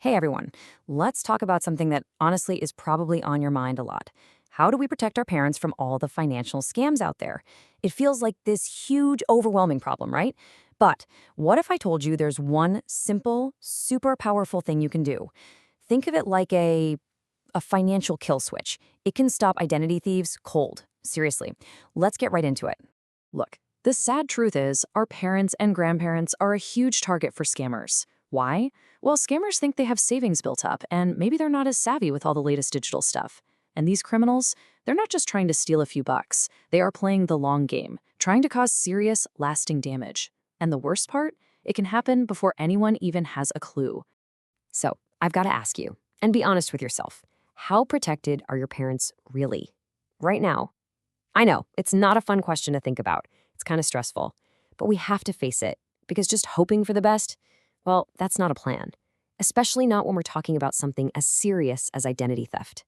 Hey everyone, let's talk about something that honestly is probably on your mind a lot. How do we protect our parents from all the financial scams out there? It feels like this huge, overwhelming problem, right? But what if I told you there's one simple, super powerful thing you can do? Think of it like a financial kill switch. It can stop identity thieves cold. Seriously, let's get right into it. Look, the sad truth is our parents and grandparents are a huge target for scammers. Why? Well, scammers think they have savings built up, and maybe they're not as savvy with all the latest digital stuff. And these criminals, they're not just trying to steal a few bucks. They are playing the long game, trying to cause serious, lasting damage. And the worst part? It can happen before anyone even has a clue. So, I've got to ask you, and be honest with yourself. How protected are your parents really? Right now. I know, it's not a fun question to think about. It's kind of stressful. But we have to face it, because just hoping for the best, well, that's not a plan. Especially not when we're talking about something as serious as identity theft.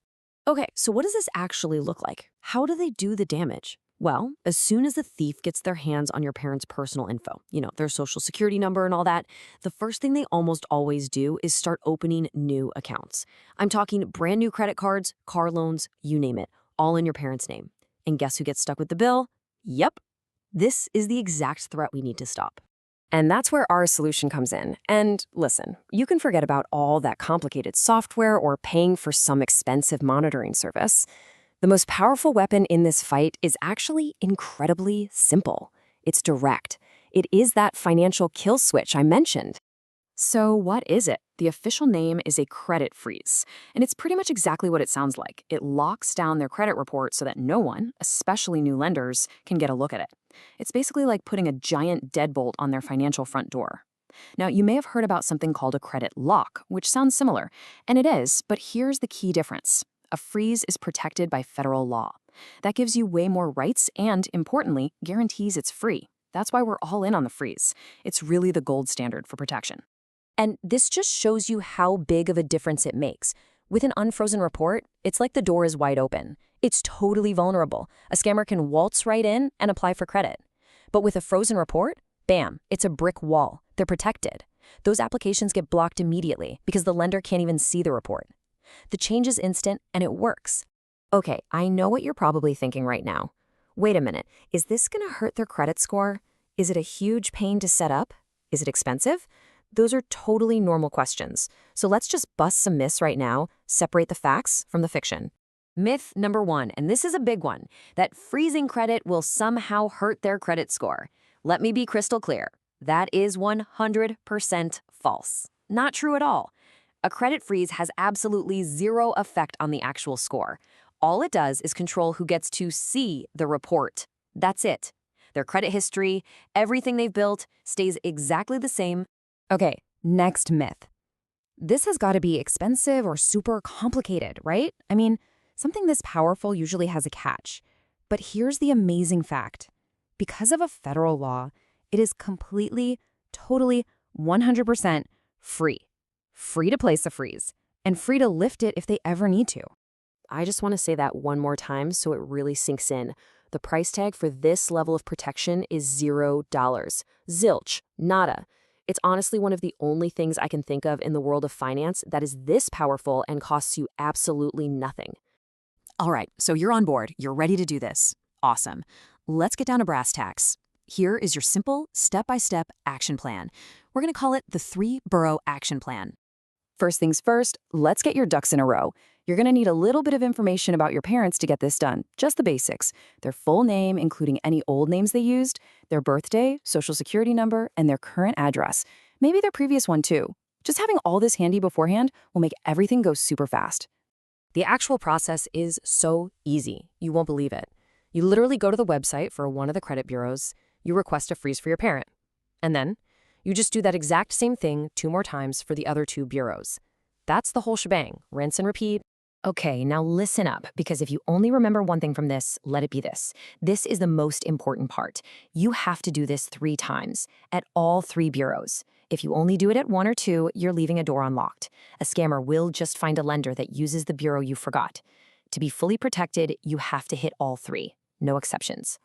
Okay, so what does this actually look like? How do they do the damage? Well, as soon as the thief gets their hands on your parents' personal info, their social security number and all that, the first thing they almost always do is start opening new accounts. I'm talking brand new credit cards, car loans, you name it, all in your parents' name. And guess who gets stuck with the bill? Yep. This is the exact threat we need to stop. And that's where our solution comes in. And listen, you can forget about all that complicated software or paying for some expensive monitoring service. The most powerful weapon in this fight is actually incredibly simple. It's direct. It is that financial kill switch I mentioned. So what is it? The official name is a credit freeze, and it's pretty much exactly what it sounds like. It locks down their credit report so that no one, especially new lenders, can get a look at it. It's basically like putting a giant deadbolt on their financial front door. Now, you may have heard about something called a credit lock, which sounds similar, and it is, but here's the key difference. A freeze is protected by federal law. That gives you way more rights and, importantly, guarantees it's free. That's why we're all in on the freeze. It's really the gold standard for protection. And this just shows you how big of a difference it makes. With an unfrozen report, it's like the door is wide open. It's totally vulnerable. A scammer can waltz right in and apply for credit. But with a frozen report, bam, it's a brick wall. They're protected. Those applications get blocked immediately because the lender can't even see the report. The change is instant and it works. Okay, I know what you're probably thinking right now. Wait a minute, is this gonna hurt their credit score? Is it a huge pain to set up? Is it expensive? Those are totally normal questions. So let's just bust some myths right now, separate the facts from the fiction. Myth number one, and this is a big one, that freezing credit will somehow hurt their credit score. Let me be crystal clear. That is 100% false. Not true at all. A credit freeze has absolutely zero effect on the actual score. All it does is control who gets to see the report. That's it. Their credit history, everything they've built, stays exactly the same. Okay, next myth. This has got to be expensive or super complicated, right? I mean, something this powerful usually has a catch. But here's the amazing fact. Because of a federal law, it is completely, totally, 100% free. Free to place a freeze, and free to lift it if they ever need to. I just want to say that one more time so it really sinks in. The price tag for this level of protection is $0. Zilch, nada. It's honestly one of the only things I can think of in the world of finance that is this powerful and costs you absolutely nothing. All right, so you're on board. You're ready to do this. Awesome. Let's get down to brass tacks. Here is your simple, step-by-step action plan. We're going to call it the 3-borough action plan. First things first, let's get your ducks in a row. You're going to need a little bit of information about your parents to get this done, just the basics. Their full name, including any old names they used, their birthday, social security number, and their current address. Maybe their previous one too. Just having all this handy beforehand will make everything go super fast. The actual process is so easy. You won't believe it. You literally go to the website for one of the credit bureaus, you request a freeze for your parent, and then you just do that exact same thing 2 more times for the other 2 bureaus. That's the whole shebang. Rinse and repeat. Okay, now listen up, because if you only remember one thing from this, let it be this. This is the most important part. You have to do this 3 times, at all 3 bureaus. If you only do it at 1 or 2, you're leaving a door unlocked. A scammer will just find a lender that uses the bureau you forgot. To be fully protected, you have to hit all 3. No exceptions.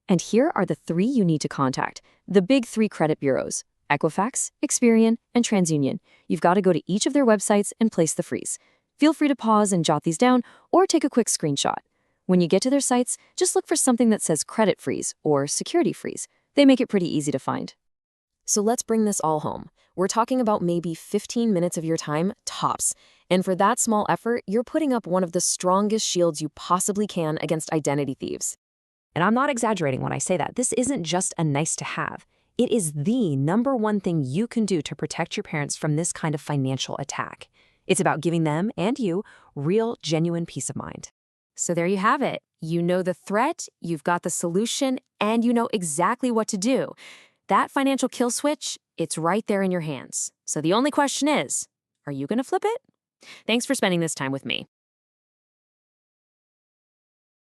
And here are the 3 you need to contact. The big 3 credit bureaus. Equifax, Experian, and TransUnion. You've got to go to each of their websites and place the freeze. Feel free to pause and jot these down or take a quick screenshot. When you get to their sites, just look for something that says credit freeze or security freeze. They make it pretty easy to find. So let's bring this all home. We're talking about maybe 15 minutes of your time, tops. And for that small effort, you're putting up one of the strongest shields you possibly can against identity thieves. And I'm not exaggerating when I say that. This isn't just a nice to have. It is the number one thing you can do to protect your parents from this kind of financial attack. It's about giving them and you real, genuine peace of mind. So there you have it. You know the threat, you've got the solution, and you know exactly what to do. That financial kill switch, it's right there in your hands. So the only question is, are you going to flip it? Thanks for spending this time with me.